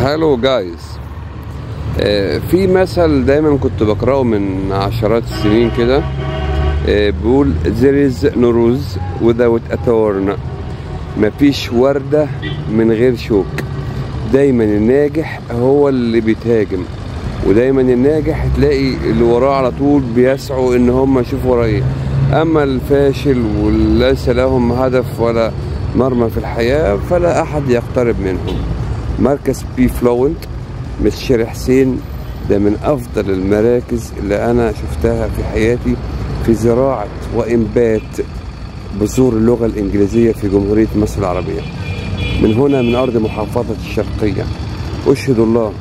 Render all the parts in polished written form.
هالو جايز. في مثل دايما كنت بقرأه من عشرات السنين كده، بيقول there is no rose without a thorn. مفيش وردة من غير شوك. دايما الناجح هو اللي بيتهاجم، ودايما الناجح تلاقي اللي وراه على طول بيسعوا ان هم يشوفوا وراه ايه. اما الفاشل وليس لهم هدف ولا مرمى في الحياة فلا احد يقترب منهم. مركز بي فلوينت مستر حسين ده من افضل المراكز اللي انا شفتها في حياتي في زراعة وانبات بذور اللغة الانجليزية في جمهورية مصر العربية. من هنا من ارض محافظة الشرقية اشهد الله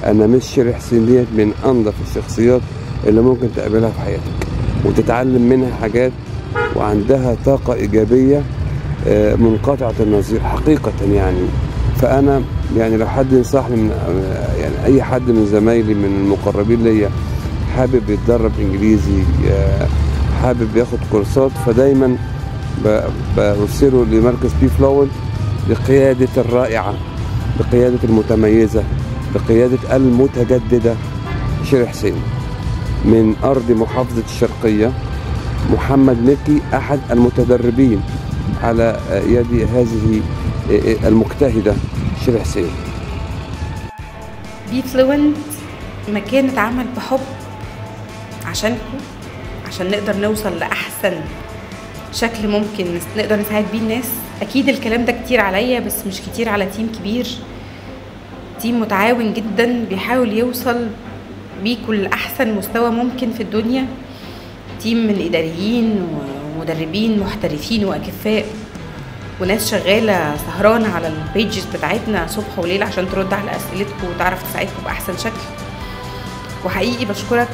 ان مستر حسين ديت من انظف الشخصيات اللي ممكن تقابلها في حياتك وتتعلم منها حاجات، وعندها طاقة ايجابية منقطعة النظير حقيقة. يعني فانا يعني لو حد ينصحني من يعني اي حد من زمايلي من المقربين ليا حابب يتدرب انجليزي، حابب ياخد كورسات، فدايما برسله لمركز بي فلوينت بقيادة الرائعة، بقيادة المتميزة، بقيادة المتجددة مستر حسين من أرض محافظة الشرقية. محمد مكي أحد المتدربين على يد هذه المجتهدة مستر حسين. بي فلوينت مكان اتعمل بحب عشانكم، عشان نقدر نوصل لأحسن شكل ممكن نقدر نساعد بيه الناس. أكيد الكلام ده كتير عليا بس مش كتير على تيم كبير، تيم متعاون جدا بيحاول يوصل بيكم لأحسن مستوى ممكن في الدنيا. تيم من إداريين ومدربين محترفين وأكفاء وناس شغالة سهرانة على البيجز بتاعتنا صبح وليل عشان ترد على أسئلتكم وتعرف تساعدكم بأحسن شكل. وحقيقي بشكرك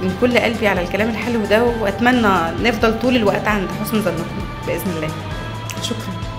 من كل قلبي على الكلام الحلو ده، وأتمنى نفضل طول الوقت عند حسن ظنكم بإذن الله. شكرا.